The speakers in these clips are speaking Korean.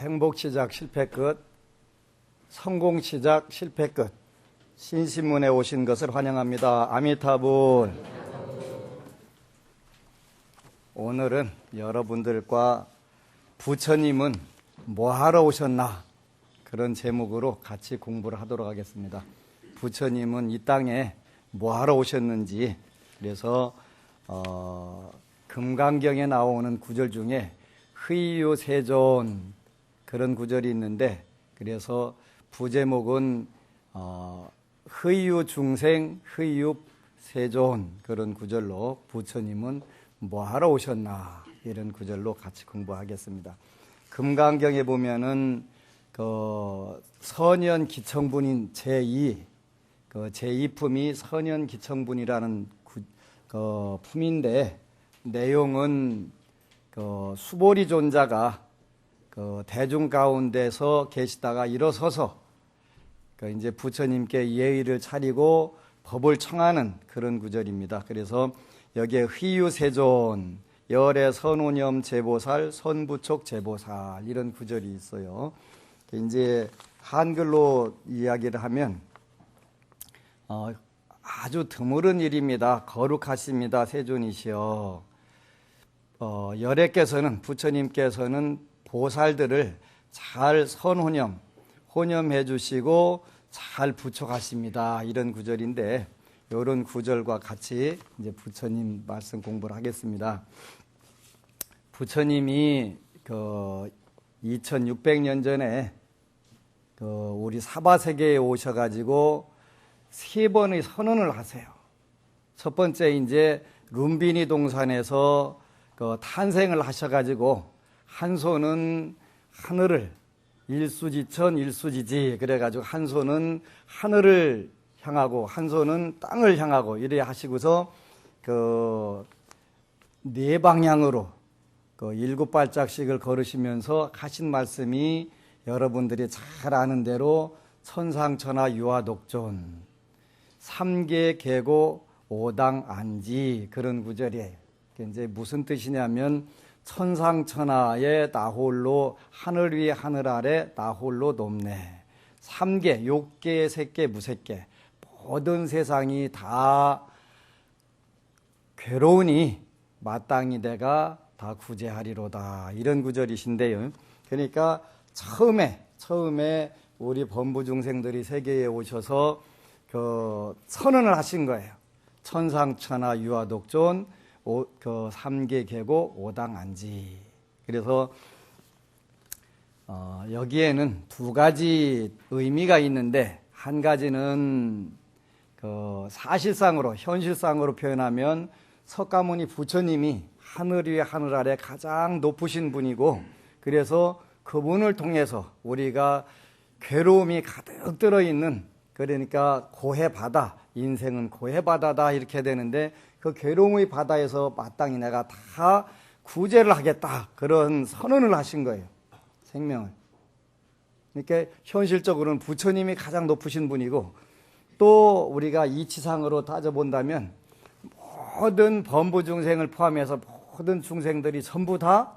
행복 시작 실패 끝, 성공 시작 실패 끝. 신신문에 오신 것을 환영합니다. 아미타불. 오늘은 여러분들과 부처님은 뭐하러 오셨나, 그런 제목으로 같이 공부를 하도록 하겠습니다. 부처님은 이 땅에 뭐하러 오셨는지, 그래서 금강경에 나오는 구절 중에 흐이유세존, 그런 구절이 있는데, 그래서 부제목은 흐이유중생 흐이유세존, 그런 구절로 부처님은 뭐하러 오셨나, 이런 구절로 같이 공부하겠습니다. 금강경에 보면은 선현기청분인 제2, 제2품이 선현기청분이라는 품인데, 내용은 수보리존자가 대중 가운데서 계시다가 일어서서 이제 부처님께 예의를 차리고 법을 청하는 그런 구절입니다. 그래서 여기에 휘유세존, 열애 선오념 제보살, 선부촉 제보살, 이런 구절이 있어요. 이제 한글로 이야기를 하면 아주 드물은 일입니다. 거룩하십니다. 세존이시여. 열애께서는, 부처님께서는 보살들을 잘 혼염해 주시고 잘 부촉하십니다. 이런 구절인데, 이런 구절과 같이 이제 부처님 말씀 공부를 하겠습니다. 부처님이 2600년 전에 우리 사바세계에 오셔가지고 세 번의 선언을 하세요. 첫 번째 이제 룸비니 동산에서 탄생을 하셔가지고, 한 손은 하늘을, 일수지천 일수지지, 그래가지고 한 손은 하늘을 향하고 한 손은 땅을 향하고 이래 하시고서 네 방향으로 7발짝씩을 걸으시면서 하신 말씀이 여러분들이 잘 아는 대로 천상천하 유아독존, 삼계 계고 오당 안지, 그런 구절이에요. 이제 무슨 뜻이냐면, 천상천하에 나 홀로, 하늘 위에 하늘 아래 나 홀로 높네. 삼계, 욕계, 색계, 무색계, 모든 세상이 다 괴로우니 마땅히 내가 다 구제하리로다, 이런 구절이신데요. 그러니까 처음에 우리 범부중생들이 세계에 오셔서 선언을 하신 거예요. 천상천하 유아독존, 삼계 계고 오당 안지. 그래서 여기에는 두 가지 의미가 있는데, 한 가지는 사실상으로, 현실상으로 표현하면 석가모니 부처님이 하늘 위에 하늘 아래 가장 높으신 분이고, 그래서 그분을 통해서 우리가 괴로움이 가득 들어있는, 그러니까 고해바다, 인생은 고해바다다, 이렇게 되는데, 그 괴로움의 바다에서 마땅히 내가 다 구제를 하겠다, 그런 선언을 하신 거예요. 생명을. 그러니까 현실적으로는 부처님이 가장 높으신 분이고, 또 우리가 이치상으로 따져본다면 모든 범부중생을 포함해서 모든 중생들이 전부 다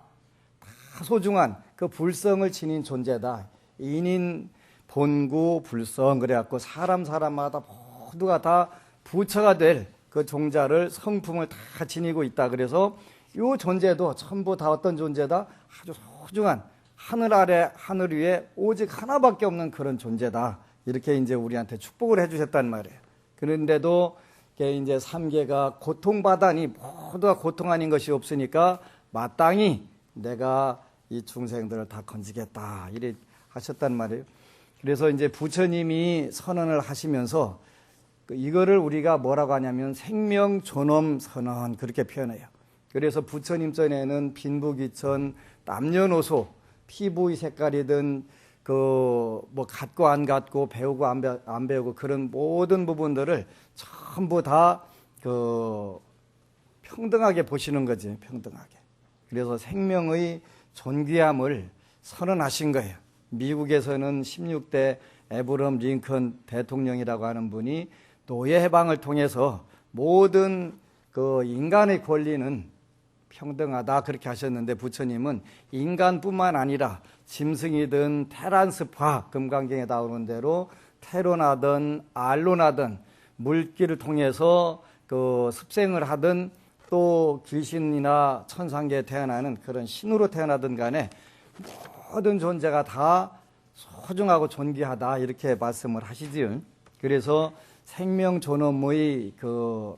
소중한 그 불성을 지닌 존재다. 인인 본구 불성, 그래갖고 사람마다 모두가 다 부처가 될 그 종자를, 성품을 다 지니고 있다. 그래서 이 존재도 전부 다 어떤 존재다? 아주 소중한, 하늘 아래 하늘 위에 오직 하나밖에 없는 그런 존재다. 이렇게 이제 우리한테 축복을 해주셨단 말이에요. 그런데도 이제 삼계가 고통받아니 모두가 고통 아닌 것이 없으니까 마땅히 내가 이 중생들을 다 건지겠다, 이래 하셨단 말이에요. 그래서 이제 부처님이 선언을 하시면서 이거를 우리가 뭐라고 하냐면 생명존엄 선언, 그렇게 표현해요. 그래서 부처님 전에는 빈부귀천, 남녀노소, 피부의 색깔이든 뭐 같고 안 같고, 배우고 안 배우고, 그런 모든 부분들을 전부 다 평등하게 보시는 거지, 평등하게. 그래서 생명의 존귀함을 선언하신 거예요. 미국에서는 16대 에브럼 링컨 대통령이라고 하는 분이 노예 해방을 통해서 모든 인간의 권리는 평등하다 그렇게 하셨는데 부처님은 인간뿐만 아니라 짐승이든 테란스파 금강경에 나오는 대로 테론하든 알론하든 물길을 통해서 그 습생을 하든 또 귀신이나 천상계에 태어나는 그런 신으로 태어나든 간에 모든 존재가 다 소중하고 존귀하다 이렇게 말씀을 하시지요. 그래서 생명존엄의 그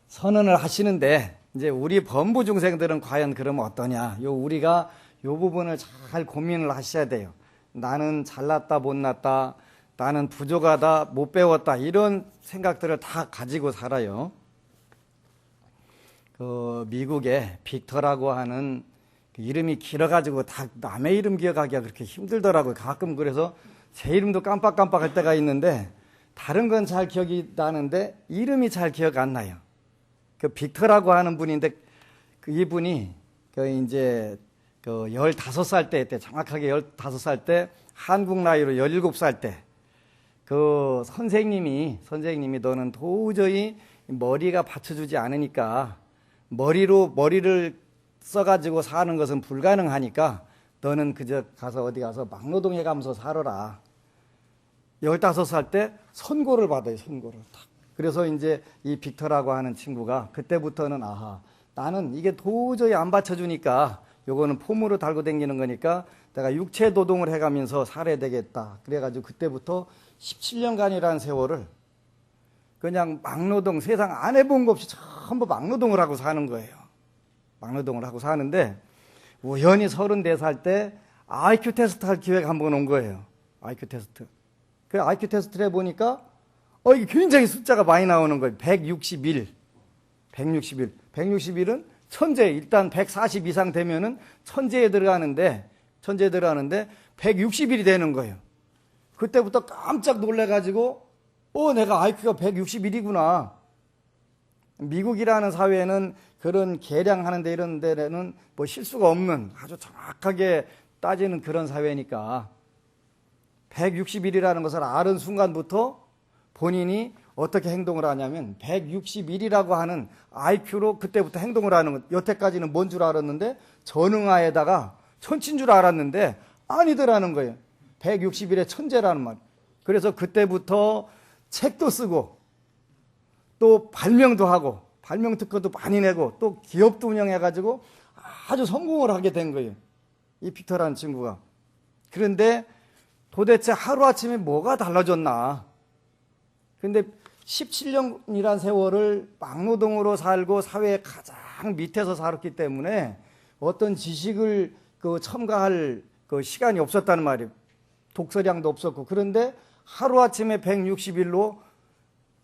선언을 하시는데 이제 우리 범부 중생들은 과연 그러면 어떠냐? 우리가 요 부분을 잘 고민을 하셔야 돼요. 나는 잘났다 못났다, 나는 부족하다 못 배웠다 이런 생각들을 다 가지고 살아요. 그 미국에 빅터라고 하는 이름이 길어가지고 다 남의 이름 기억하기가 그렇게 힘들더라고요. 가끔 그래서 제 이름도 깜빡깜빡할 때가 있는데 다른 건 잘 기억이 나는데 이름이 잘 기억 안 나요. 그 빅터라고 하는 분인데 그 이분이 그 이제 그 15살 때 정확하게 15살 때 한국 나이로 17살 때 그 선생님이 너는 도저히 머리가 받쳐주지 않으니까 머리를 써가지고 사는 것은 불가능하니까 너는 그저 가서 어디 가서 막노동에 가면서 살아라. 15살 때 선고를 받아요, 선고를. 그래서 이제 이 빅터라고 하는 친구가 그때부터는 아하, 나는 이게 도저히 안 받쳐주니까 요거는 폼으로 달고 다니는 거니까 내가 육체 노동을 해가면서 살아야 되겠다. 그래가지고 그때부터 17년간이라는 세월을 그냥 막노동, 세상 안 해본 것 없이 전부 막노동을 하고 사는 거예요. 막노동을 하고 사는데 우연히 34살 때 IQ 테스트 할 기회가 한번 온 거예요. IQ 테스트. 그 IQ 테스트를 해보니까 이게 굉장히 숫자가 많이 나오는 거예요. 161. 161은 천재. 일단 140 이상 되면은 천재에 들어가는데 160일이 되는 거예요. 그때부터 깜짝 놀래가지고 내가 IQ가 161이구나. 미국이라는 사회는 그런 계량하는 데 이런 데는 뭐 실수가 없는 아주 정확하게 따지는 그런 사회니까 160일이라는 것을 알은 순간부터 본인이 어떻게 행동을 하냐면 161이라고 하는 IQ로 그때부터 행동을 하는 것. 여태까지는 뭔 줄 알았는데 전응아에다가 천치인 줄 알았는데 아니더라는 거예요. 160일의 천재라는 말. 그래서 그때부터 책도 쓰고 또 발명도 하고 발명 특허도 많이 내고 또 기업도 운영해가지고 아주 성공을 하게 된 거예요. 이 빅터라는 친구가. 그런데 도대체 하루아침에 뭐가 달라졌나. 근데 17년이란 세월을 막노동으로 살고 사회의 가장 밑에서 살았기 때문에 어떤 지식을 첨가할 시간이 없었다는 말이에요. 독서량도 없었고. 그런데 하루아침에 160일로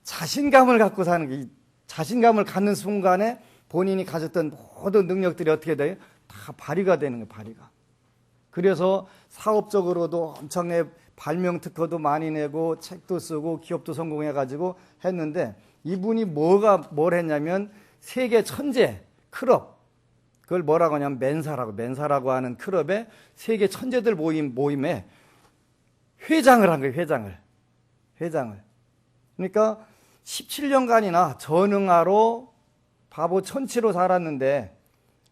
자신감을 갖고 사는 게, 자신감을 갖는 순간에 본인이 가졌던 모든 능력들이 어떻게 돼요? 다 발휘가 되는 거예요, 발휘가. 그래서 사업적으로도 엄청나게 발명 특허도 많이 내고 책도 쓰고 기업도 성공해가지고 했는데 이분이 뭘 했냐면 세계 천재 클럽, 그걸 뭐라고 하냐면 멘사라고 하는 클럽에 세계 천재들 모임에 회장을 한 거예요, 회장을. 그러니까 17년간이나 전응아로 바보 천치로 살았는데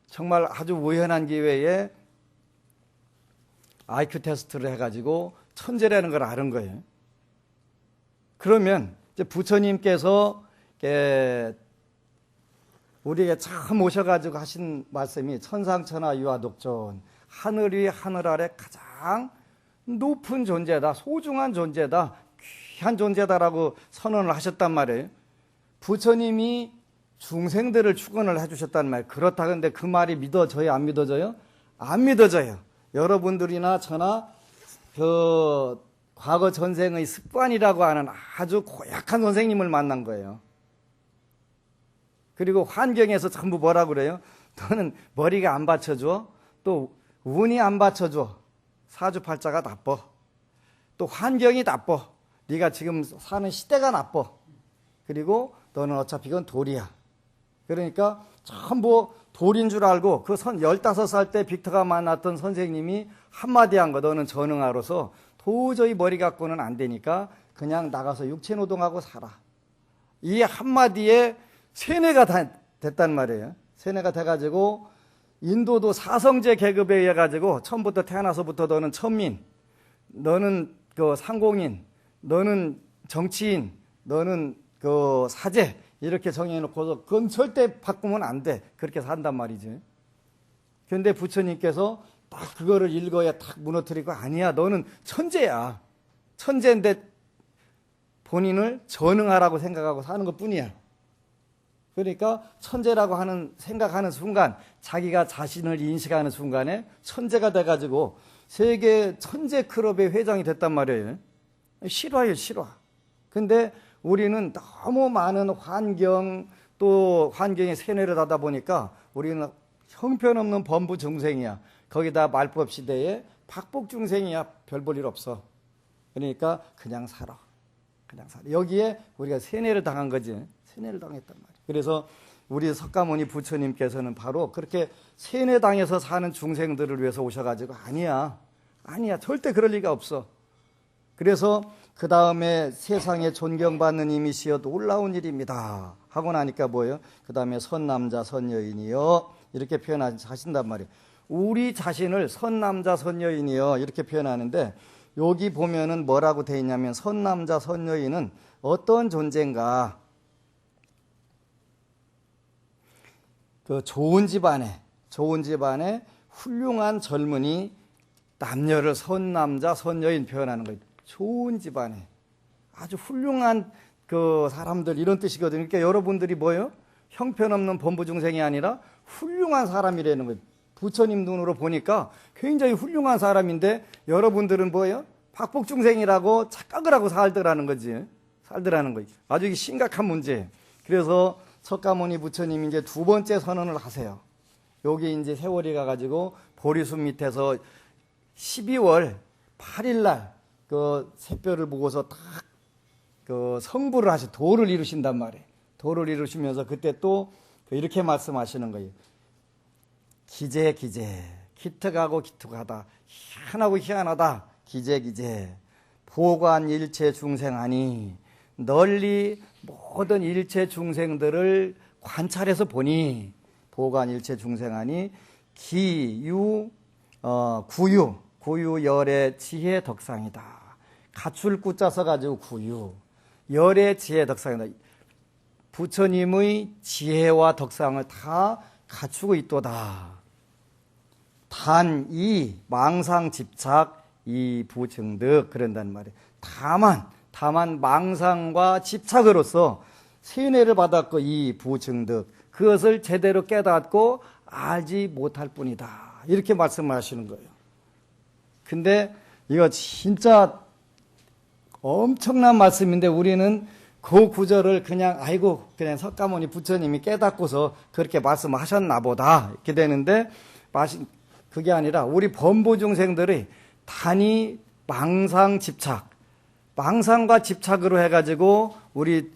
정말 아주 우연한 기회에 IQ 테스트를 해가지고 천재라는 걸 아는 거예요. 그러면 이제 부처님께서 우리에게 참 오셔가지고 하신 말씀이 천상천하 유아독존, 하늘 위 하늘 아래 가장 높은 존재다, 소중한 존재다, 귀한 존재다라고 선언을 하셨단 말이에요. 부처님이 중생들을 축원을 해주셨단 말이에요. 그렇다 근데 그 말이 믿어져요, 안 믿어져요? 안 믿어져요. 여러분들이나 저나 과거 전생의 습관이라고 하는 아주 고약한 선생님을 만난 거예요. 그리고 환경에서 전부 뭐라 그래요? 너는 머리가 안 받쳐줘, 또 운이 안 받쳐줘, 사주팔자가 나빠, 또 환경이 나빠, 네가 지금 사는 시대가 나빠, 그리고 너는 어차피 이건 돌이야. 그러니까 전부 돌인 줄 알고 15살 때 빅터가 만났던 선생님이 한마디 한 거, 너는 전응아로서 도저히 머리 갖고는 안 되니까 그냥 나가서 육체노동하고 살아. 이 한마디에 세뇌가 됐단 말이에요. 세뇌가 돼가지고 인도도 사성제 계급에 의해 가지고 처음부터 태어나서부터 너는 천민, 너는 그 상공인, 너는 정치인, 너는 그 사제 이렇게 정해놓고서 그건 절대 바꾸면 안 돼. 그렇게 산단 말이지. 그런데 부처님께서 딱 그거를 읽어야 딱 무너뜨리고 아니야. 너는 천재야. 천재인데 본인을 전능하라고 생각하고 사는 것뿐이야. 그러니까 천재라고 하는 생각하는 순간 자기가 자신을 인식하는 순간에 천재가 돼가지고 세계 천재 클럽의 회장이 됐단 말이에요. 실화예요, 실화. 근데 우리는 너무 많은 환경 또 환경에 세뇌를 하다 보니까 우리는 형편없는 범부 중생이야. 거기다 말법 시대에 박복 중생이야. 별 볼 일 없어. 그러니까 그냥 살아. 그냥 살아. 여기에 우리가 세뇌를 당한 거지. 세뇌를 당했단 말이야. 그래서 우리 석가모니 부처님께서는 바로 그렇게 세뇌당해서 사는 중생들을 위해서 오셔가지고 아니야. 절대 그럴 리가 없어. 그래서 그 다음에 세상에 존경받는 이미시여 놀라운 일입니다 하고 나니까 뭐예요? 그 다음에 선남자 선여인이여 이렇게 표현하신단 말이에요. 우리 자신을 선남자 선여인이여 이렇게 표현하는데 여기 보면은 뭐라고 돼 있냐면 선남자 선여인은 어떤 존재인가? 그 좋은 집안에 훌륭한 젊은이 남녀를 선남자 선여인 표현하는 거예요. 좋은 집안에 아주 훌륭한 그 사람들 이런 뜻이거든요. 그러니까 여러분들이 뭐예요? 형편없는 범부중생이 아니라 훌륭한 사람이라는 거예요. 부처님 눈으로 보니까 굉장히 훌륭한 사람인데 여러분들은 뭐예요? 박복중생이라고 착각을 하고 살더라는 거지. 아주 이게 심각한 문제예요. 그래서 석가모니 부처님이 이제 두 번째 선언을 하세요. 여기 이제 세월이 가가지고 보리숲 밑에서 12월 8일 날 그 새별을 보고서 딱 그 성불을 도를 이루신단 말이에요. 도를 이루시면서 그때 또 이렇게 말씀하시는 거예요. 기재 기특하고 기특하다. 희한하고 희한하다. 기재 보관 일체 중생하니 널리 모든 일체 중생들을 관찰해서 보니 보관 일체 중생하니 구유 열의 지혜 덕상이다. 갖출 구자 써가지고 구유 열의 지혜 덕상이다. 부처님의 지혜와 덕상을 다 갖추고 있도다. 단 이 망상 집착 이 부증득 그런단 말이에요. 다만 망상과 집착으로서 세뇌를 받았고 이 부증득 그것을 제대로 깨닫고 알지 못할 뿐이다. 이렇게 말씀하시는 거예요. 근데 이거 진짜 엄청난 말씀인데 우리는 그 구절을 그냥 석가모니 부처님이 깨닫고서 그렇게 말씀하셨나 보다 이렇게 되는데 그게 아니라 우리 범부 중생들이 단히 망상과 집착으로 해가지고 우리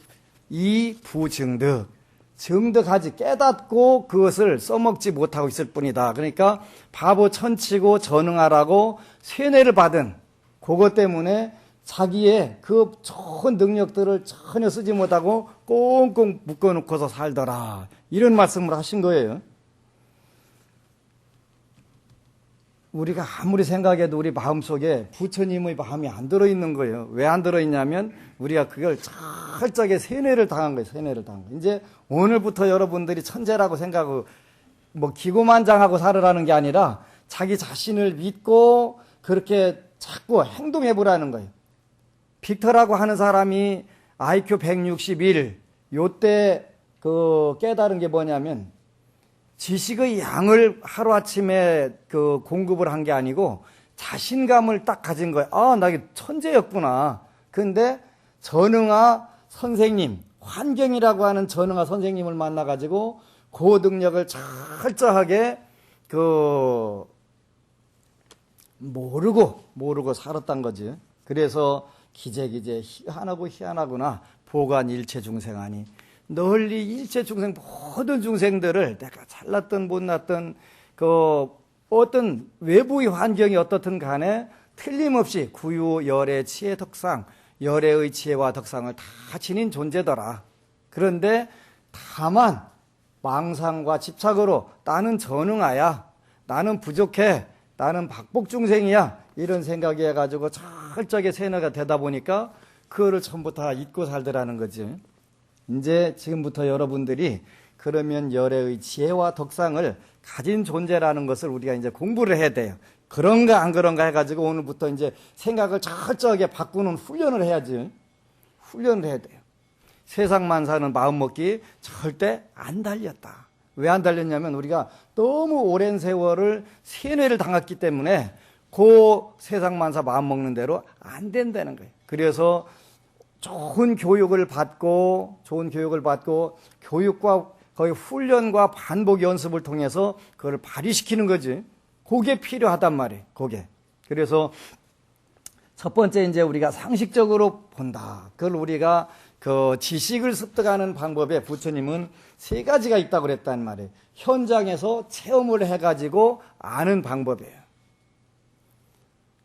이 부증득 증득하지 깨닫고 그것을 써먹지 못하고 있을 뿐이다. 그러니까 바보 천치고 전응하라고 세뇌를 받은 그것 때문에 자기의 그 좋은 능력들을 전혀 쓰지 못하고 꽁꽁 묶어놓고서 살더라. 이런 말씀을 하신 거예요. 우리가 아무리 생각해도 우리 마음속에 부처님의 마음이 안 들어있는 거예요. 왜 안 들어있냐면 우리가 그걸 철저하게 세뇌를 당한 거예요. 이제 오늘부터 여러분들이 천재라고 생각하고 기고만장하고 살으라는 게 아니라 자기 자신을 믿고 그렇게 자꾸 행동해 보라는 거예요. 빅터라고 하는 사람이 IQ 161 요때 그 깨달은 게 뭐냐면 지식의 양을 하루아침에 그 공급을 한 게 아니고 자신감을 딱 가진 거예요. 나 이게 천재였구나. 근데 전응아 선생님, 환경이라고 하는 전응아 선생님을 만나가지고 그 능력을 철저하게 모르고 살았단 거지. 그래서 기재 희한하구나. 보관 일체 중생하니 널리 일체 중생 모든 중생들을 내가 잘났든 못났든 어떤 외부의 환경이 어떻든 간에 틀림없이 구유 열의 지혜 덕상 열의 지혜와 덕상을 다 지닌 존재더라. 그런데 다만 망상과 집착으로 나는 전능하야, 나는 부족해, 나는 박복중생이야, 이런 생각이 해가지고 철저하게 세뇌가 되다 보니까 그거를 전부 다 잊고 살더라는 거지. 이제 지금부터 여러분들이 그러면 열애의 지혜와 덕상을 가진 존재라는 것을 우리가 이제 공부를 해야 돼요. 그런가 안 그런가 해가지고 오늘부터 이제 생각을 철저하게 바꾸는 훈련을 해야지. 훈련을 해야 돼요. 세상만 사는 마음먹기 절대 안 달렸다. 왜 안 달렸냐면 우리가 너무 오랜 세월을 세뇌를 당했기 때문에 그 세상만 사 마음먹는 대로 안 된다는 거예요. 그래서 좋은 교육을 받고 교육과 거의 훈련과 반복 연습을 통해서 그걸 발휘시키는 거지. 그게 필요하단 말이에요. 그게. 그래서 첫 번째 이제 우리가 상식적으로 본다. 그걸 우리가 그 지식을 습득하는 방법에 부처님은 세 가지가 있다고 그랬단 말이에요. 현장에서 체험을 해가지고 아는 방법이에요.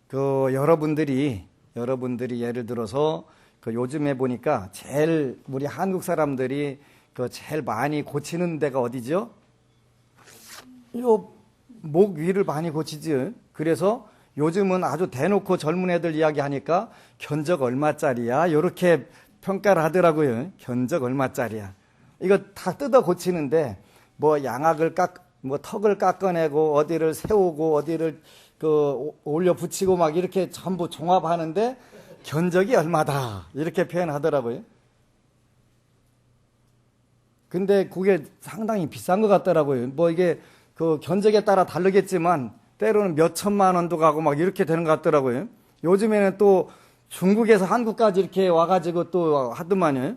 그 여러분들이 예를 들어서 그 요즘에 보니까 제일 우리 한국 사람들이 그 제일 많이 고치는 데가 어디죠? 요 목 위를 많이 고치지. 그래서 요즘은 아주 대놓고 젊은 애들 이야기하니까 견적 얼마짜리야? 이렇게 평가를 하더라고요. 견적 얼마짜리야? 이거 다 뜯어 고치는데 뭐 양악을 뭐 턱을 깎아내고 어디를 세우고 어디를 그 올려 붙이고 막 이렇게 전부 종합하는데 견적이 얼마다 이렇게 표현하더라고요. 근데 그게 상당히 비싼 것 같더라고요. 뭐 이게 그 견적에 따라 다르겠지만 때로는 몇 천만 원도 가고 막 이렇게 되는 것 같더라고요. 요즘에는 또 중국에서 한국까지 이렇게 와가지고 또 하더만요.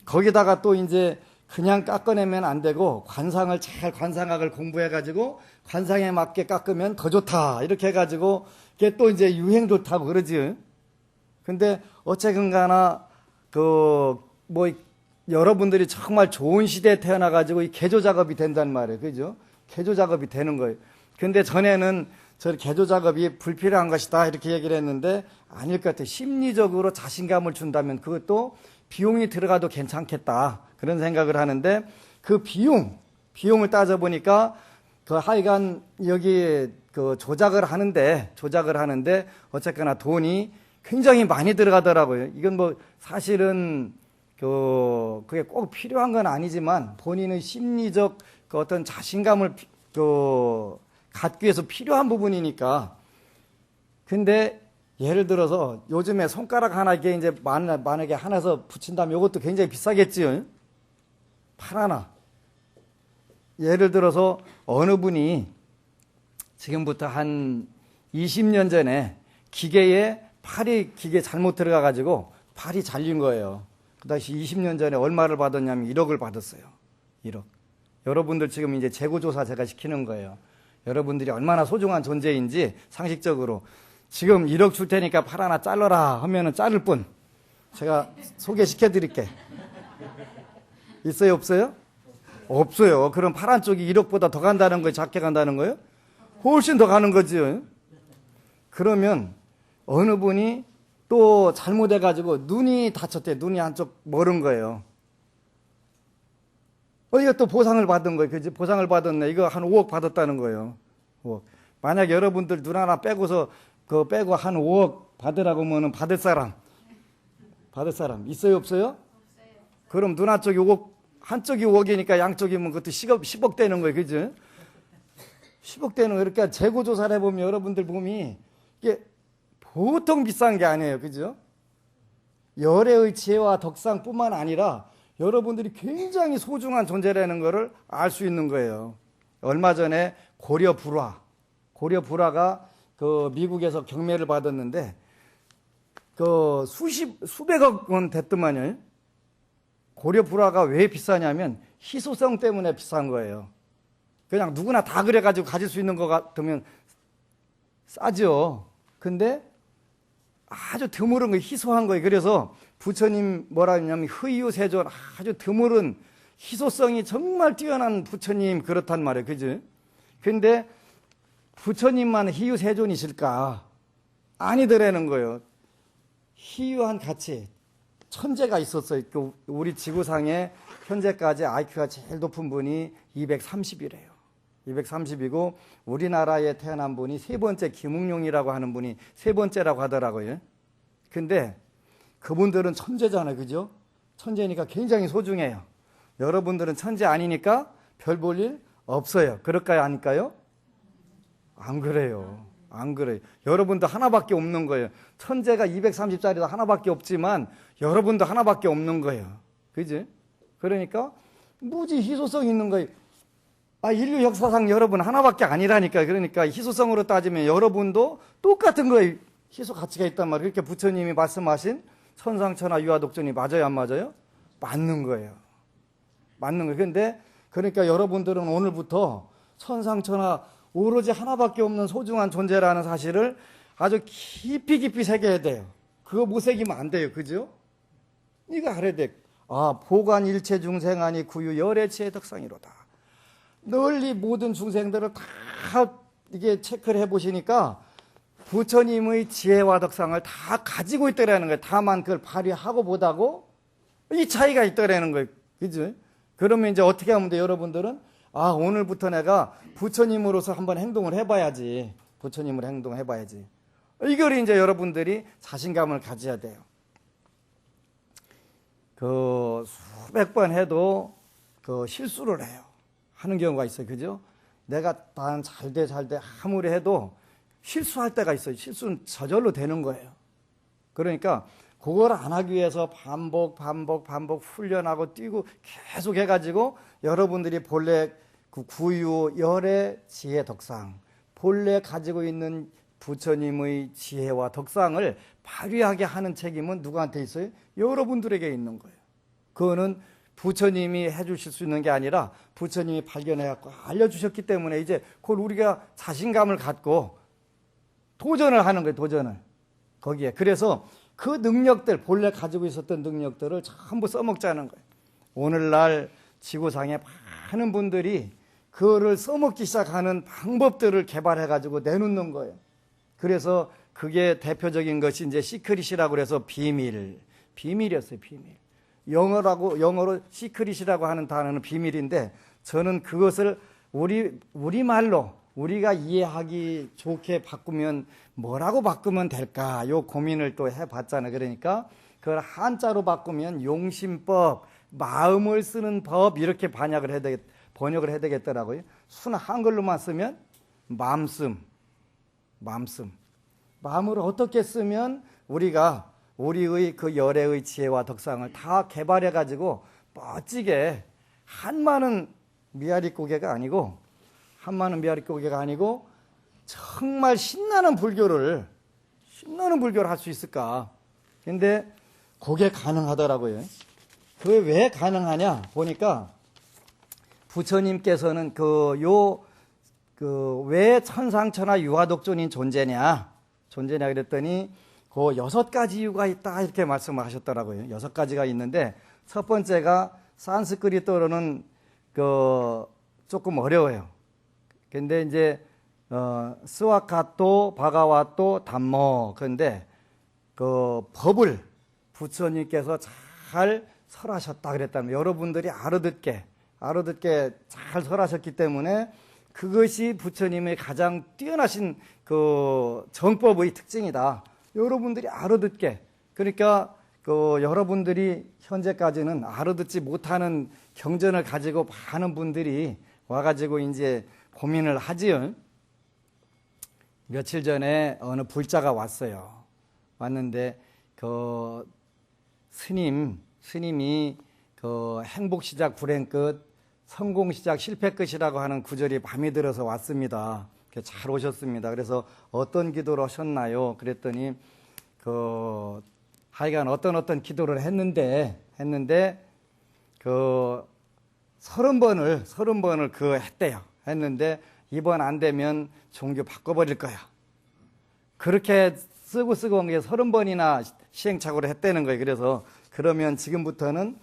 거기다가 또 이제 그냥 깎아내면 안 되고 관상학을 공부해가지고 관상에 맞게 깎으면 더 좋다 이렇게 해가지고 그게 또 이제 유행 좋다고 그러지. 근데 어쨌든 가나 그 뭐 여러분들이 정말 좋은 시대에 태어나가지고 이 개조 작업이 된단 말이에요. 그죠? 개조 작업이 되는 거예요. 근데 전에는 저 개조 작업이 불필요한 것이다 이렇게 얘기를 했는데 아닐 것 같아요. 심리적으로 자신감을 준다면 그것도 비용이 들어가도 괜찮겠다 그런 생각을 하는데 그 비용을 따져보니까 그 하여간 여기 그 조작을 하는데 어쨌거나 돈이 굉장히 많이 들어가더라고요. 이건 뭐 사실은 그게 꼭 필요한 건 아니지만 본인의 심리적 그 어떤 자신감을 갖기 위해서 필요한 부분이니까. 근데 예를 들어서 요즘에 손가락 하나 이게 이제 만약에 하나서 붙인다면 이것도 굉장히 비싸겠지요. 팔 하나. 예를 들어서 어느 분이 지금부터 한 20년 전에 기계에 기계 잘못 들어가가지고 팔이 잘린 거예요. 그 당시 20년 전에 얼마를 받았냐면 1억을 받았어요. 1억. 여러분들 지금 이제 재고조사 제가 시키는 거예요. 여러분들이 얼마나 소중한 존재인지 상식적으로 지금 1억 줄 테니까 팔 하나 잘라라 하면은 자를 뿐. 제가 소개시켜 드릴게. 있어요, 없어요? 없어요. 그럼 팔 한쪽이 1억보다 더 간다는 거예요? 작게 간다는 거예요? 훨씬 더 가는 거죠. 그러면 어느 분이 또 잘못해가지고 눈이 다쳤대. 눈이 한쪽 멀은 거예요. 이거 또 보상을 받은 거예요. 그지? 보상을 받았네. 이거 한 5억 받았다는 거예요. 5억. 만약 여러분들 눈 하나 빼고서 빼고 한 5억 받으라고 하면은 받을 사람 있어요, 없어요? 그럼 눈 한쪽이 5억, 한쪽이 5억이니까 양쪽이면 그것도 10억 되는 거예요. 그죠? 10억 되는 거예요. 그러니까 재고조사를 해보면 여러분들 몸이 이게 보통 비싼 게 아니에요. 그죠? 열애의 지혜와 덕상뿐만 아니라 여러분들이 굉장히 소중한 존재라는 것을 알 수 있는 거예요. 얼마 전에 고려 불화가 그 미국에서 경매를 받았는데 그 수백억 원 됐더만요. 고려 불화가 왜 비싸냐면 희소성 때문에 비싼 거예요. 그냥 누구나 다 그래가지고 가질 수 있는 것 같으면 싸죠. 근데 아주 드물은 거 희소한 거예요. 그래서 부처님 뭐라 하냐면 흐이유세존 아주 드물은 희소성이 정말 뛰어난 부처님 그렇단 말이에요. 그죠? 근데 부처님만 희유세존이실까? 아니더라는 거예요. 희유한 가치. 천재가 있었어요. 우리 지구상에 현재까지 IQ가 제일 높은 분이 230이래요. 230이고 우리나라에 태어난 분이 세 번째 김웅룡이라고 하는 분이 세 번째라고 하더라고요. 근데 그분들은 천재잖아요. 그죠? 천재니까 굉장히 소중해요. 여러분들은 천재 아니니까 별 볼 일 없어요. 그럴까요? 아닐까요? 안 그래요. 안 그래요. 여러분도 하나밖에 없는 거예요. 천재가 230짜리도 하나밖에 없지만 여러분도 하나밖에 없는 거예요. 그지? 그러니까 무지 희소성 있는 거예요. 인류 역사상 여러분 하나밖에 아니라니까. 그러니까 희소성으로 따지면 여러분도 똑같은 거에 희소 가치가 있단 말이에요. 그렇게 부처님이 말씀하신 천상천하 유아독존이 맞아요, 안 맞아요? 맞는 거예요. 맞는 거예요. 근데 그러니까 여러분들은 오늘부터 천상천하 오로지 하나밖에 없는 소중한 존재라는 사실을 아주 깊이 새겨야 돼요. 그거 못 새기면 안 돼요. 그죠? 이거 알아야 돼. 보관 일체 중생하니 구유 열애치의 덕상이로다. 널리 모든 중생들을 다 이게 체크를 해보시니까 부처님의 지혜와 덕상을 다 가지고 있더라는 거예요. 다만 그걸 발휘하고 못하고 이 차이가 있더라는 거예요. 그죠? 그러면 이제 어떻게 하면 돼, 여러분들은? 오늘부터 내가 부처님으로서 한번 행동을 해봐야지. 부처님으로 행동해봐야지. 이걸 이제 여러분들이 자신감을 가져야 돼요. 수백 번 해도 실수를 해요. 하는 경우가 있어요. 그죠? 내가 난 잘 돼 아무리 해도 실수할 때가 있어요. 실수는 저절로 되는 거예요. 그러니까 그걸 안 하기 위해서 반복 훈련하고 뛰고 계속 해가지고 여러분들이 본래 구유 열의 지혜 덕상, 본래 가지고 있는 부처님의 지혜와 덕상을 발휘하게 하는 책임은 누구한테 있어요? 여러분들에게 있는 거예요. 그거는 부처님이 해주실 수 있는 게 아니라 부처님이 발견해갖고 알려주셨기 때문에 이제 그걸 우리가 자신감을 갖고 도전을 하는 거예요. 도전을. 거기에. 그래서 그 능력들, 본래 가지고 있었던 능력들을 전부 써먹자는 거예요. 오늘날 지구상에 많은 분들이 그거를 써먹기 시작하는 방법들을 개발해가지고 내놓는 거예요. 그래서 그게 대표적인 것이 이제 시크릿이라고 그래서 비밀이었어요. 비밀. 영어로 시크릿이라고 하는 단어는 비밀인데 저는 그것을 우리말로 우리가 이해하기 좋게 바꾸면 뭐라고 바꾸면 될까? 요 고민을 또 해봤잖아요. 그러니까 그걸 한자로 바꾸면 용심법, 마음을 쓰는 법 이렇게 번역을 해야 되겠더라고요. 순 한글로만 쓰면 마음씀. 마음을 어떻게 쓰면 우리가 우리의 그 열애의 지혜와 덕상을 다 개발해가지고 멋지게 한마는 미아리고개가 아니고 정말 신나는 불교를 할 수 있을까? 근데 그게 가능하더라고요. 그게 왜 가능하냐? 보니까 부처님께서는 왜 천상천하 유아독존인 존재냐 그랬더니 그 6가지 이유가 있다 이렇게 말씀을 하셨더라고요. 6가지가 있는데 첫 번째가 산스크리트어로는 조금 어려워요. 근데 이제 스와카토 바가와토 담모 그런데 법을 부처님께서 잘 설하셨다 그랬다면 여러분들이 알아듣게 잘 설하셨기 때문에 그것이 부처님의 가장 뛰어나신 정법의 특징이다. 여러분들이 알아듣게. 그러니까 여러분들이 현재까지는 알아듣지 못하는 경전을 가지고 많은 분들이 와가지고 이제 고민을 하지요. 며칠 전에 어느 불자가 왔어요. 왔는데 스님이 행복시작 불행끝, 성공시작 실패끝이라고 하는 구절이 밤이 들어서 왔습니다. 잘 오셨습니다. 그래서 어떤 기도를 하셨나요? 그랬더니 하여간 어떤 기도를 했는데 30번을 했대요. 했는데 이번 안 되면 종교 바꿔버릴 거야. 그렇게 쓰고 온 게 30번이나 시행착오를 했다는 거예요. 그래서 그러면 지금부터는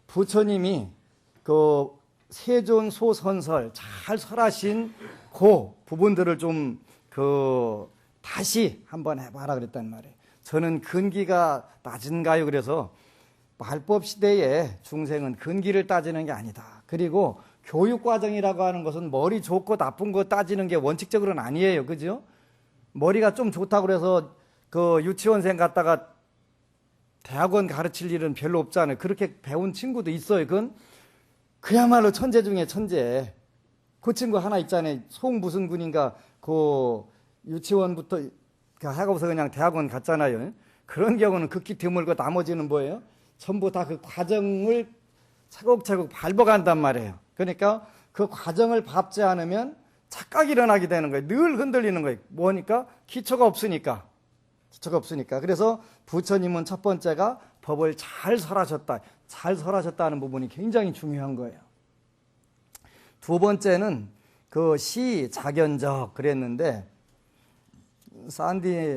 부처님이 세존 소선설 잘 설하신 그 부분들을 좀 다시 한번 해봐라 그랬단 말이에요. 저는 근기가 낮은가요? 그래서 말법 시대에 중생은 근기를 따지는 게 아니다. 그리고 교육과정이라고 하는 것은 머리 좋고 나쁜 거 따지는 게 원칙적으로는 아니에요. 그죠? 머리가 좀 좋다고 그래서 그 유치원생 갔다가 대학원 가르칠 일은 별로 없잖아요. 그렇게 배운 친구도 있어요. 그건 그야말로 천재 중에 천재. 그 친구 하나 있잖아요. 송 무슨 군인가 그 유치원부터 하고서 그냥 대학원 갔잖아요. 그런 경우는 극히 드물고 나머지는 뭐예요? 전부 다 그 과정을 차곡차곡 밟아간단 말이에요. 그러니까 그 과정을 밟지 않으면 착각이 일어나게 되는 거예요. 늘 흔들리는 거예요. 뭐니까? 기초가 없으니까. 기초가 없으니까. 그래서 부처님은 첫 번째가 법을 잘 설하셨다. 잘 설하셨다는 부분이 굉장히 중요한 거예요. 두 번째는 그 시작연적 그랬는데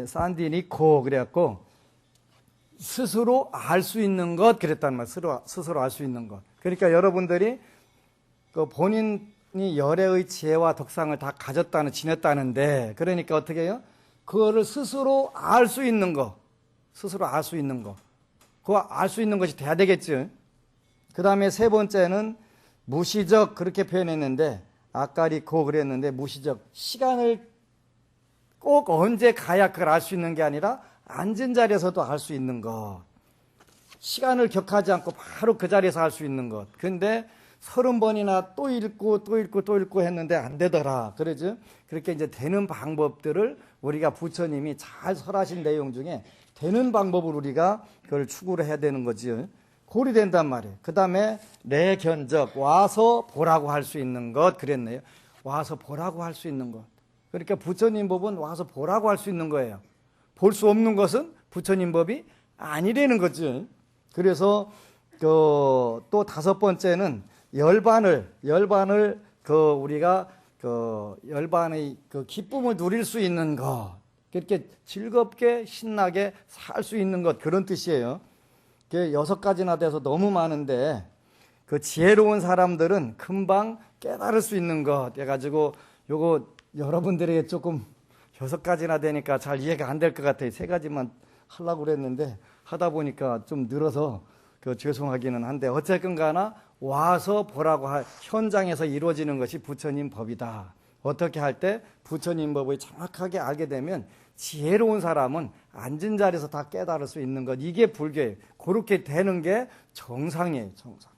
산디니코 그래갖고 스스로 알 수 있는 것 그랬단 말이에요. 스스로 알 수 있는 것. 그러니까 여러분들이 그 본인이 열애의 지혜와 덕상을 다 가졌다는 지녔다는데 그러니까 어떻게 해요? 그거를 스스로 알 수 있는 거. 스스로 알 수 있는 거. 그거 알 수 있는 것이 돼야 되겠죠. 그 다음에 세 번째는 무시적 그렇게 표현했는데 아까리코 그랬는데 무시적 시간을 꼭 언제 가야 그걸 알 수 있는 게 아니라 앉은 자리에서도 알 수 있는 것. 시간을 격하지 않고 바로 그 자리에서 알 수 있는 것. 근데 30번이나 또 읽고 또 읽고 또 읽고 했는데 안 되더라. 그러죠? 그렇게 이제 되는 방법들을 우리가 부처님이 잘 설하신 내용 중에 되는 방법을 우리가 그걸 추구를 해야 되는 거지. 고려된단 말이에요. 그 다음에 내견적 와서 보라고 할 수 있는 것 그랬네요. 와서 보라고 할 수 있는 것. 그러니까 부처님 법은 와서 보라고 할 수 있는 거예요. 볼 수 없는 것은 부처님 법이 아니라는 거죠. 그래서 또 다섯 번째는 열반을 우리가 열반의 기쁨을 누릴 수 있는 것. 그렇게 즐겁게 신나게 살 수 있는 것 그런 뜻이에요. 그게 6가지나 돼서 너무 많은데 그 지혜로운 사람들은 금방 깨달을 수 있는 것 해가지고 요거 여러분들에게 조금 6가지나 되니까 잘 이해가 안 될 것 같아요. 3가지만 하려고 그랬는데 하다 보니까 좀 늘어서 죄송하기는 한데 어쨌건 가나 와서 보라고 현장에서 이루어지는 것이 부처님 법이다. 어떻게 할 때 부처님 법을 정확하게 알게 되면 지혜로운 사람은 앉은 자리에서 다 깨달을 수 있는 것. 이게 불교예요. 그렇게 되는 게 정상이에요. 정상.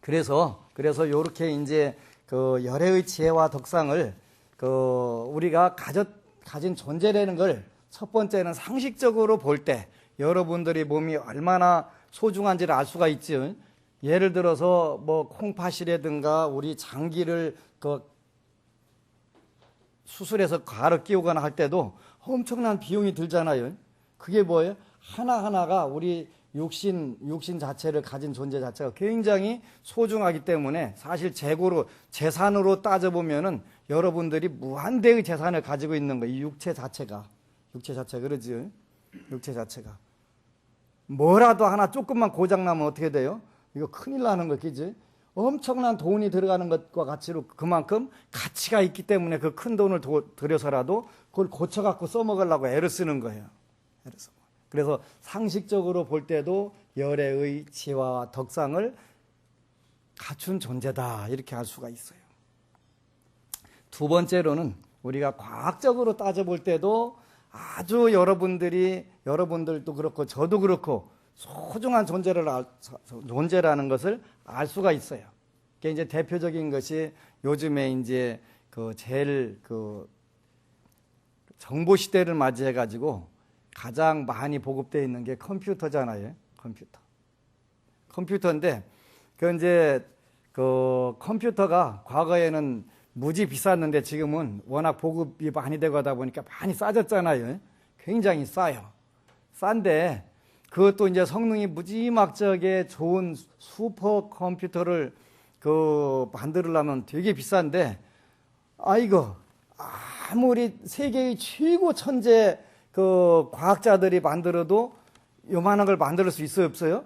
그래서 요렇게 이제 그 열애의 지혜와 덕상을 우리가 가진 존재라는 걸 첫 번째는 상식적으로 볼 때 여러분들이 몸이 얼마나 소중한지를 알 수가 있죠. 예를 들어서 뭐 콩팥이라든가 우리 장기를 수술해서 갈아 끼우거나 할 때도 엄청난 비용이 들잖아요. 그게 뭐예요? 하나하나가 우리 육신 자체를 가진 존재 자체가 굉장히 소중하기 때문에 사실 재산으로 따져보면은 여러분들이 무한대의 재산을 가지고 있는 거예요. 이 육체 자체가 그러지. 육체 자체가. 뭐라도 하나 조금만 고장나면 어떻게 돼요? 이거 큰일 나는 거, 그지? 엄청난 돈이 들어가는 것과 가치로 그만큼 가치가 있기 때문에 그 큰 돈을 들여서라도 그걸 고쳐갖고 써먹으려고 애를 쓰는 거예요. 그래서 상식적으로 볼 때도 열애의 지혜와 덕상을 갖춘 존재다. 이렇게 할 수가 있어요. 두 번째로는 우리가 과학적으로 따져볼 때도 아주 여러분들도 그렇고 저도 그렇고 소중한 존재라는 것을 알 수가 있어요. 그게 이제 대표적인 것이 요즘에 이제 제일 정보 시대를 맞이해 가지고 가장 많이 보급되어 있는 게 컴퓨터잖아요. 컴퓨터인데 컴퓨터가 과거에는 무지 비쌌는데 지금은 워낙 보급이 많이 되고 하다 보니까 많이 싸졌잖아요. 굉장히 싸요. 싼데 그것도 이제 성능이 무지막지하게 좋은 슈퍼 컴퓨터를 만들려면 되게 비싼데 아무리 세계의 최고 천재 과학자들이 만들어도 요만한 걸 만들 수 있어요, 없어요?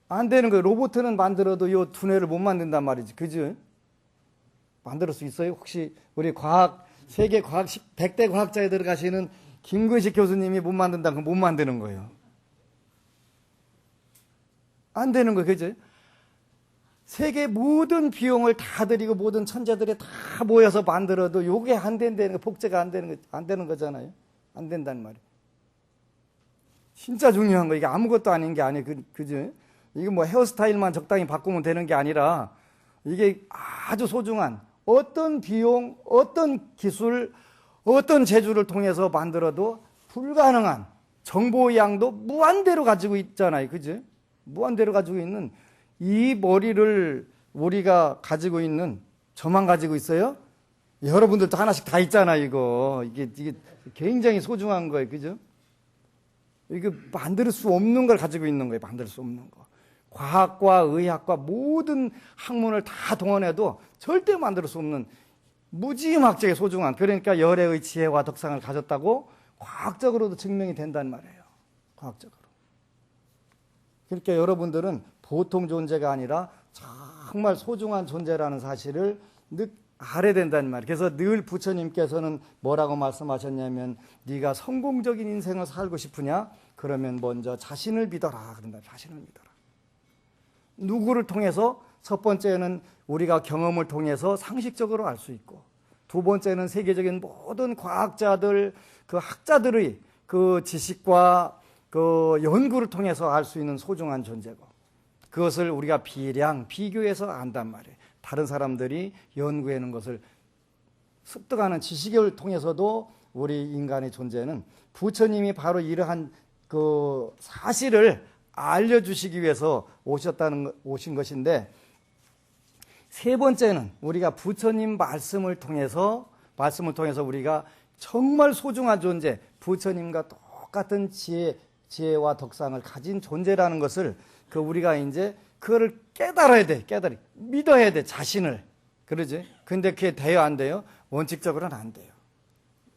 안 되는 거예요. 로봇은 만들어도 요 두뇌를 못 만든단 말이지. 그죠? 만들 수 있어요? 혹시 우리 세계 과학 100대 과학자에 들어가시는 김근식 교수님이 못 만든다면 못 만드는 거예요. 안 되는 거예요. 그죠? 세계 모든 비용을 다 들이고 모든 천재들이 다 모여서 만들어도 요게 안 된다는 거, 복제가 안 되는 거잖아요. 안 된다는 말이에요. 진짜 중요한 거. 이게 아무것도 아닌 게 아니에요. 그죠? 이게 뭐 헤어스타일만 적당히 바꾸면 되는 게 아니라 이게 아주 소중한 어떤 비용, 어떤 기술, 어떤 재주를 통해서 만들어도 불가능한 정보의 양도 무한대로 가지고 있잖아요. 그죠? 무한대로 가지고 있는 이 머리를 우리가 가지고 있는, 저만 가지고 있어요? 여러분들도 하나씩 다 있잖아요. 이게 굉장히 소중한 거예요. 그죠? 이게 만들 수 없는 걸 가지고 있는 거예요. 만들 수 없는 거. 과학과 의학과 모든 학문을 다 동원해도 절대 만들 수 없는 무지막지하게 소중한, 그러니까 열애의 지혜와 덕상을 가졌다고 과학적으로도 증명이 된단 말이에요. 과학적으로. 그러니까 여러분들은 보통 존재가 아니라 정말 소중한 존재라는 사실을 알아야 된다는 말이에요. 그래서 늘 부처님께서는 뭐라고 말씀하셨냐면, 네가 성공적인 인생을 살고 싶으냐? 그러면 먼저 자신을 믿어라. 그런다. 자신을 믿어라. 누구를 통해서? 첫 번째는 우리가 경험을 통해서 상식적으로 알 수 있고, 두 번째는 세계적인 모든 과학자들, 그 학자들의 그 지식과 그 연구를 통해서 알 수 있는 소중한 존재고, 그것을 우리가 비교해서 안단 말이에요. 다른 사람들이 연구해낸 것을 습득하는 지식을 통해서도 우리 인간의 존재는 부처님이 바로 이러한 그 사실을 알려주시기 위해서 오신 것인데, 세 번째는 우리가 부처님 말씀을 통해서 우리가 정말 소중한 존재, 부처님과 똑같은 지혜와 덕상을 가진 존재라는 것을 우리가 이제 그거를 깨달아야 돼. 믿어야 돼. 자신을. 그러지? 근데 그게 돼요? 안 돼요? 원칙적으로는 안 돼요.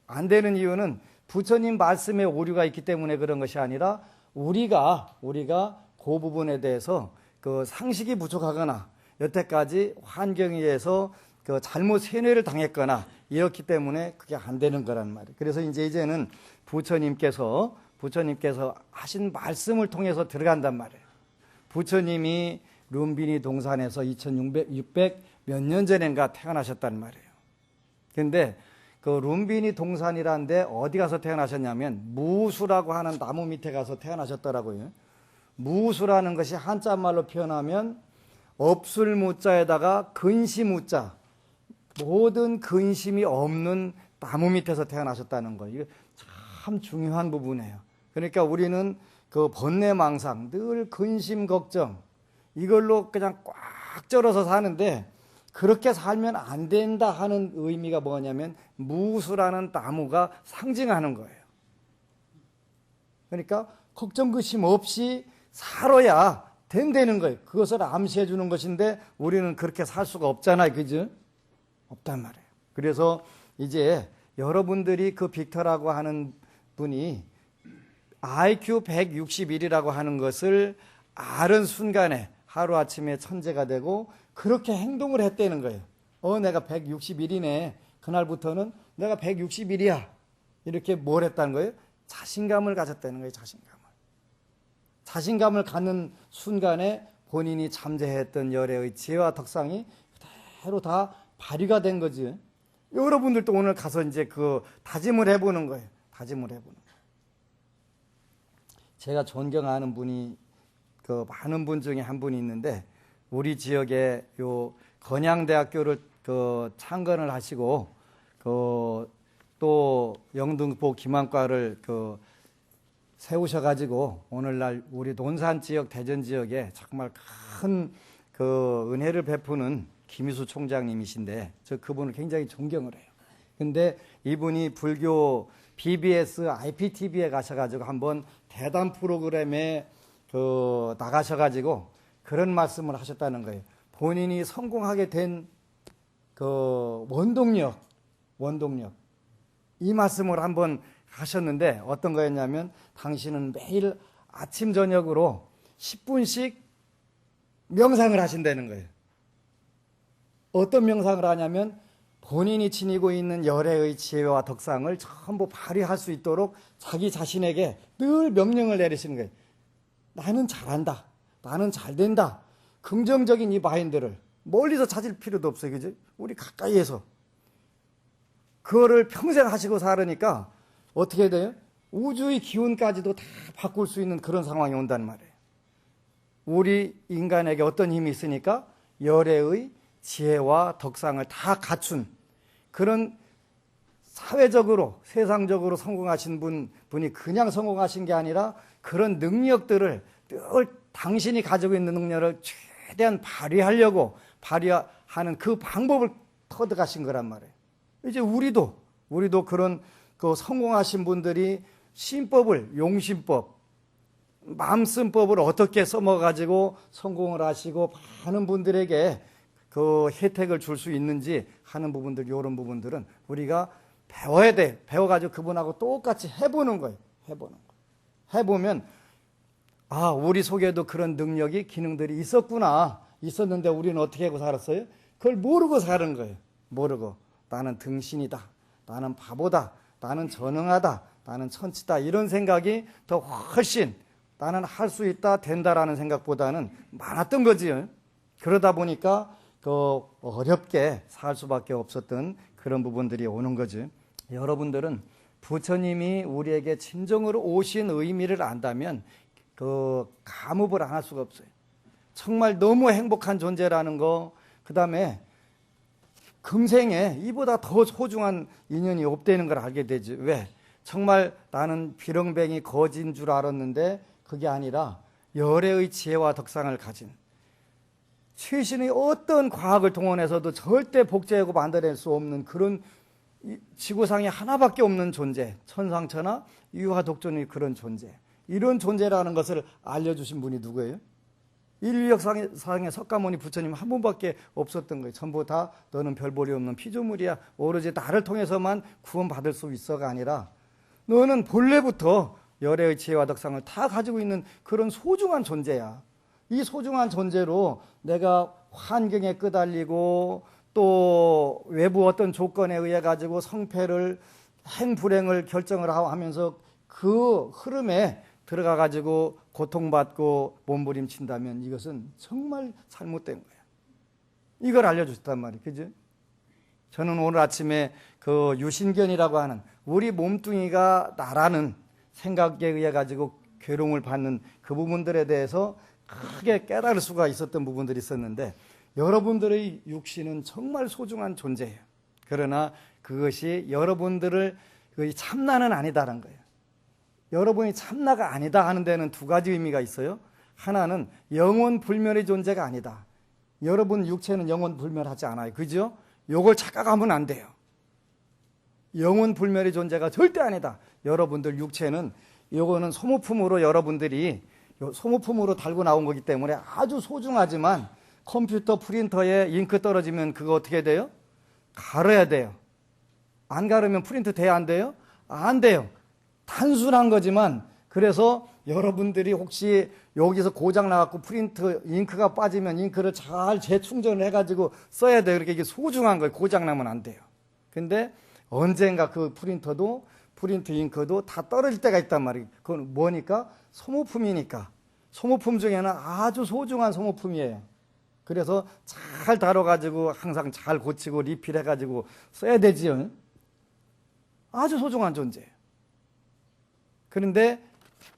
안 되는 이유는 부처님 말씀에 오류가 있기 때문에 그런 것이 아니라 우리가 그 부분에 대해서 그 상식이 부족하거나 여태까지 환경에 의해서 그 잘못 세뇌를 당했거나 이렇기 때문에 그게 안 되는 거란 말이에요. 그래서 이제는 부처님께서 하신 말씀을 통해서 들어간단 말이에요. 부처님이 룸비니 동산에서 2600 몇 년 전인가 태어나셨단 말이에요. 근데 그 룸비니 동산이라는 데 어디 가서 태어나셨냐면 무수라고 하는 나무 밑에 가서 태어나셨더라고요. 무수라는 것이 한자말로 표현하면 없을 무자에다가 근시 무자, 모든 근심이 없는 나무 밑에서 태어나셨다는 거예요. 이게 참 중요한 부분이에요. 그러니까 우리는 그 번뇌망상, 늘 근심 걱정, 이걸로 그냥 꽉 쩔어서 사는데, 그렇게 살면 안 된다 하는 의미가 뭐냐면 무수라는 나무가 상징하는 거예요. 그러니까 걱정 근심 없이 살아야 된다는 거예요. 그것을 암시해 주는 것인데 우리는 그렇게 살 수가 없잖아요. 그죠? 없단 말이에요. 그래서 이제 여러분들이 그 빅터라고 하는 분이 IQ 161이라고 하는 것을 알은 순간에 하루아침에 천재가 되고 그렇게 행동을 했다는 거예요. 내가 161이네. 그날부터는 내가 161이야. 이렇게 뭘 했다는 거예요? 자신감을 가졌다는 거예요. 자신감을 갖는 순간에 본인이 잠재했던 열애의 지혜와 덕상이 그대로 다 발휘가 된 거지. 여러분들도 오늘 가서 이제 그 다짐을 해보는 거예요. 제가 존경하는 분이 그 많은 분 중에 한 분이 있는데, 우리 지역에 요 건양대학교를 그 창건을 하시고 또 영등포 기만과를 세우셔가지고 오늘날 우리 논산 지역, 대전 지역에 정말 큰 그 은혜를 베푸는 김희수 총장님이신데, 저 그분을 굉장히 존경을 해요. 근데 이분이 불교 BBS IPTV에 가셔가지고 한번 대담 프로그램에 나가셔가지고 그런 말씀을 하셨다는 거예요. 본인이 성공하게 된 그 원동력 이 말씀을 한번 하셨는데, 어떤 거였냐면 당신은 매일 아침 저녁으로 10분씩 명상을 하신다는 거예요. 어떤 명상을 하냐면 본인이 지니고 있는 열애의 지혜와 덕상을 전부 발휘할 수 있도록 자기 자신에게 늘 명령을 내리시는 거예요. 나는 잘한다. 나는 잘 된다. 긍정적인 이 마인드를 멀리서 찾을 필요도 없어요. 그죠? 우리 가까이에서. 그거를 평생 하시고 살으니까 어떻게 돼요? 우주의 기운까지도 다 바꿀 수 있는 그런 상황이 온단 말이에요. 우리 인간에게 어떤 힘이 있으니까 열애의 지혜와 덕상을 다 갖춘 그런 사회적으로 세상적으로 성공하신 분이 그냥 성공하신 게 아니라 그런 능력들을 늘 당신이 가지고 있는 능력을 최대한 발휘하는 그 방법을 터득하신 거란 말이에요. 이제 우리도 그런 그 성공하신 분들이 신법을 용신법 마음씀법을 어떻게 써먹어가지고 성공을 하시고 많은 분들에게 그 혜택을 줄 수 있는지 하는 부분들, 이런 부분들은 우리가 배워야 돼. 배워가지고 그분하고 똑같이 해보는 거예요. 해보면, 아, 우리 속에도 그런 능력이, 기능들이 있었는데 우리는 어떻게 하고 살았어요? 그걸 모르고 사는 거예요. 모르고. 나는 등신이다. 나는 바보다. 나는 전능하다. 나는 천치다. 이런 생각이 더 훨씬 나는 할 수 있다, 된다라는 생각보다는 많았던 거지요. 그러다 보니까 그 어렵게 살 수밖에 없었던 그런 부분들이 오는 거지. 여러분들은 부처님이 우리에게 진정으로 오신 의미를 안다면 그 감업을 안 할 수가 없어요. 정말 너무 행복한 존재라는 거, 그 다음에 금생에 이보다 더 소중한 인연이 없다는 걸 알게 되지. 왜? 정말 나는 비렁뱅이 거지인 줄 알았는데 그게 아니라 열애의 지혜와 덕상을 가진 최신의 어떤 과학을 동원해서도 절대 복제하고 만들어낼 수 없는 그런 지구상에 하나밖에 없는 존재, 천상천하 유화독존의 그런 존재, 이런 존재라는 것을 알려주신 분이 누구예요? 인류 역사상에 석가모니 부처님 한 분밖에 없었던 거예요. 전부 다 너는 별볼이 없는 피조물이야, 오로지 나를 통해서만 구원받을 수 있어가 아니라 너는 본래부터 열애의 지혜와 덕상을 다 가지고 있는 그런 소중한 존재야. 이 소중한 존재로 내가 환경에 끄달리고 또 외부 어떤 조건에 의해 가지고 성패를 행불행을 결정을 하면서 그 흐름에 들어가 가지고 고통받고 몸부림친다면 이것은 정말 잘못된 거야. 이걸 알려주셨단 말이에요. 그죠? 저는 오늘 아침에 그 유신견이라고 하는 우리 몸뚱이가 나라는 생각에 의해 가지고 괴로움을 받는 그 부분들에 대해서 크게 깨달을 수가 있었던 부분들이 있었는데, 여러분들의 육신은 정말 소중한 존재예요. 그러나 그것이 여러분들을 참나는 아니다라는 거예요. 여러분이 참나가 아니다 하는 데는 두 가지 의미가 있어요. 하나는 영원 불멸의 존재가 아니다. 여러분 육체는 영원 불멸하지 않아요. 그죠? 요걸 착각하면 안 돼요. 영원 불멸의 존재가 절대 아니다. 여러분들 육체는 요거는 소모품으로 여러분들이 소모품으로 달고 나온 거기 때문에 아주 소중하지만 컴퓨터 프린터에 잉크 떨어지면 그거 어떻게 돼요? 가려야 돼요. 안 가르면 프린트 돼야 안 돼요? 안 돼요. 단순한 거지만, 그래서 여러분들이 혹시 여기서 고장 나갖고 프린트 잉크가 빠지면 잉크를 잘 재충전을 해가지고 써야 돼요. 이렇게 이게 소중한 거예요. 고장 나면 안 돼요. 근데 언젠가 그 프린트 잉크도 다 떨어질 때가 있단 말이에요. 그건 뭐니까? 소모품이니까. 소모품 중에는 아주 소중한 소모품이에요. 그래서 잘 다뤄가지고 항상 잘 고치고 리필해가지고 써야 되지요. 아주 소중한 존재예요. 그런데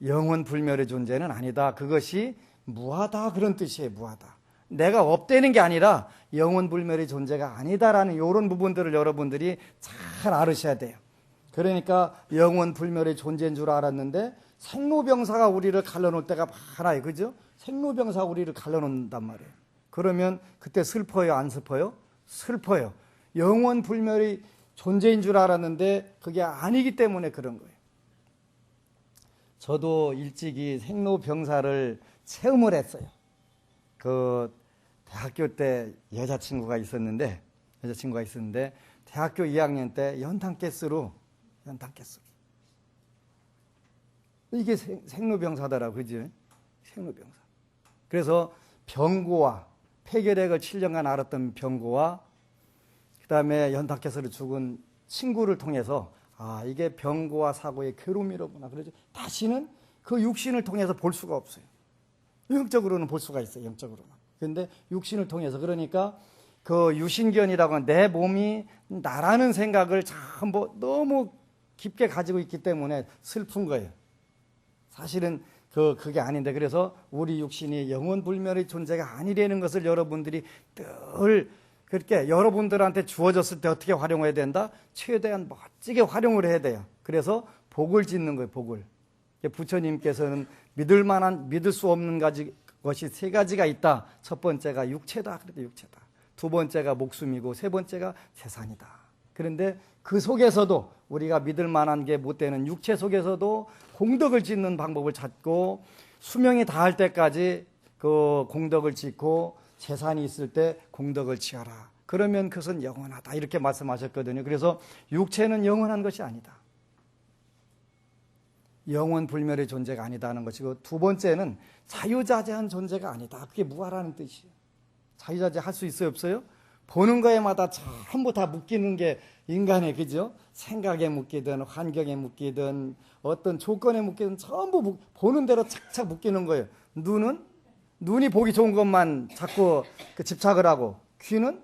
영원 불멸의 존재는 아니다. 그것이 무하다, 그런 뜻이에요. 무하다. 내가 없다는 게 아니라 영원 불멸의 존재가 아니다라는 이런 부분들을 여러분들이 잘 알으셔야 돼요. 그러니까 영원 불멸의 존재인 줄 알았는데 생로병사가 우리를 갈라놓을 때가 많아요. 그죠? 생로병사가 우리를 갈라놓는단 말이에요. 그러면 그때 슬퍼요, 안 슬퍼요? 슬퍼요. 영원 불멸의 존재인 줄 알았는데 그게 아니기 때문에 그런 거예요. 저도 일찍이 생로병사를 체험을 했어요. 그 대학교 때 여자친구가 있었는데 대학교 2학년 때 연탄가스로 이게 생로병사더라고요. 그죠? 생로병사. 그래서 병고와 폐결핵을 7년간 앓았던 병고와 그 다음에 연탄가스로 죽은 친구를 통해서 아, 이게 병고와 사고의 괴로움이로구나. 그래서 다시는 그 육신을 통해서 볼 수가 없어요. 영적으로는 볼 수가 있어요. 영적으로는. 그런데 육신을 통해서, 그러니까 그 유신견이라고 하는 내 몸이 나라는 생각을 전부 너무 깊게 가지고 있기 때문에 슬픈 거예요. 사실은 그게 아닌데, 그래서 우리 육신이 영원불멸의 존재가 아니라는 것을 여러분들이 늘 그렇게 여러분들한테 주어졌을 때 어떻게 활용해야 된다? 최대한 멋지게 활용을 해야 돼요. 그래서 복을 짓는 거예요. 복을. 부처님께서는 믿을 수 없는 것이 세 가지가 있다. 첫 번째가 육체다. 그래도 육체다. 두 번째가 목숨이고 세 번째가 재산이다. 그런데 그 속에서도 우리가 믿을 만한 게 못 되는 육체 속에서도 공덕을 짓는 방법을 찾고, 수명이 다할 때까지 그 공덕을 짓고, 재산이 있을 때 공덕을 지어라. 그러면 그것은 영원하다. 이렇게 말씀하셨거든요. 그래서 육체는 영원한 것이 아니다. 영원 불멸의 존재가 아니다는 것이고, 두 번째는 자유자재한 존재가 아니다. 그게 무하라는 뜻이에요. 자유자재 할 수 있어요, 없어요? 보는 거에마다 전부 다 묶이는 게 인간의, 그죠? 생각에 묶이든 환경에 묶이든 어떤 조건에 묶이든 전부 보는 대로 착착 묶이는 거예요. 눈이 보기 좋은 것만 자꾸 집착을 하고, 귀는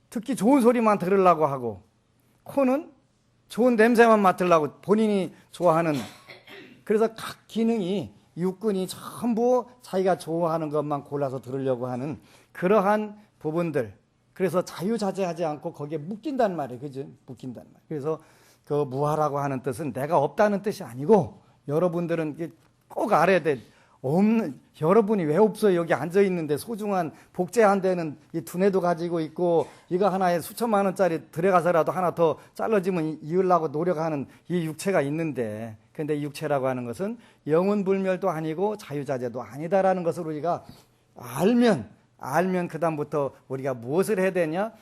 듣기 좋은 소리만 들으려고 하고, 코는 좋은 냄새만 맡으려고 본인이 좋아하는, 그래서 각 기능이, 육군이 전부 자기가 좋아하는 것만 골라서 들으려고 하는 그러한 부분들. 그래서 자유자재하지 않고 거기에 묶인단 말이에요. 그죠? 묶인단 말이에요. 그래서 그 무하라고 하는 뜻은 내가 없다는 뜻이 아니고, 여러분들은 꼭 알아야 돼. 여러분이 왜 없어요? 여기 앉아 있는데 소중한 복제 한 대는 이 두뇌도 가지고 있고, 이거 하나에 수천만 원짜리 들어가서라도 하나 더 잘라지면 이으려고 노력하는 이 육체가 있는데, 근데 이 육체라고 하는 것은 영원불멸도 아니고 자유자재도 아니다라는 것을 우리가 알면 그다음부터 우리가 무엇을 해야 되냐?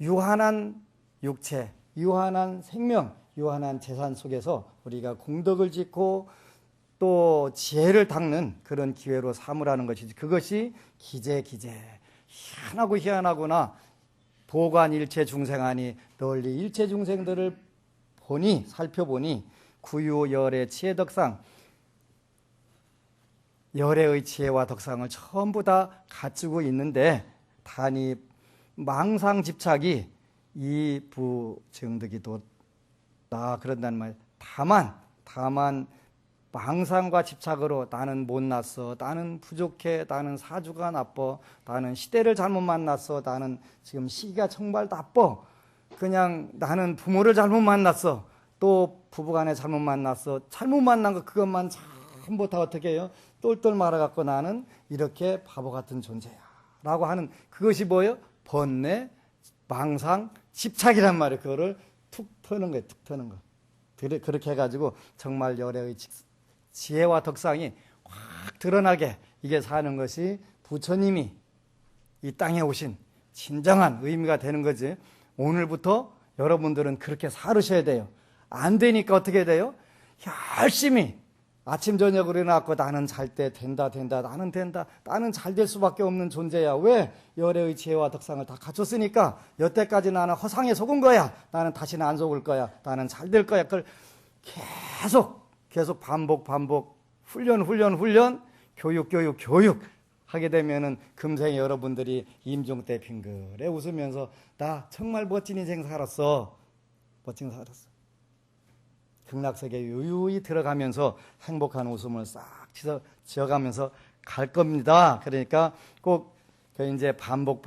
유한한 육체, 유한한 생명, 유한한 재산 속에서 우리가 공덕을 짓고 또 지혜를 닦는 그런 기회로 삼으라는 것이지, 그것이 기재 희한하구나. 보관 일체 중생하니 널리 일체 중생들을 살펴보니 구유 열의 지혜 덕상, 열의 지혜와 덕상을 전부 다 갖추고 있는데, 단이 망상 집착이 이부증득이도다 그런다는 말. 다만 망상과 집착으로 나는 못났어, 나는 부족해, 나는 사주가 나빠, 나는 시대를 잘못 만났어, 나는 지금 시기가 정말 나빠, 그냥 나는 부모를 잘못 만났어, 또 부부간에 잘못 만났어, 잘못 만난 거 그것만 전부 다 어떻게 해요? 똘똘 말아갖고 나는 이렇게 바보 같은 존재야 라고 하는, 그것이 뭐예요? 번뇌, 망상, 집착이란 말이에요. 그거를 툭 터는 거예요. 툭 터는 거. 그렇게 해가지고 정말 열의 지혜와 덕상이 확 드러나게 이게 사는 것이 부처님이 이 땅에 오신 진정한 의미가 되는 거지. 오늘부터 여러분들은 그렇게 살으셔야 돼요. 안 되니까 어떻게 돼요? 열심히 아침 저녁으로 일어나고 나는 잘 때 된다, 나는 된다, 나는 잘 될 수밖에 없는 존재야. 왜? 열의 지혜와 덕상을 다 갖췄으니까. 여태까지 나는 허상에 속은 거야, 나는 다시는 안 속을 거야, 나는 잘 될 거야. 그걸 계속 반복 훈련 교육 하게 되면은 금생 여러분들이 임종 때 빙그레 웃으면서 나 정말 멋진 인생 살았어. 극락세계에 유유히 들어가면서 행복한 웃음을 싹 지어가면서 갈 겁니다. 그러니까 꼭 이제 반복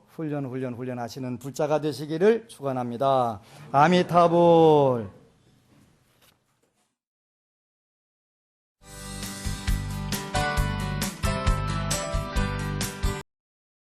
훈련 하시는 불자가 되시기를 축원합니다. 아미타불.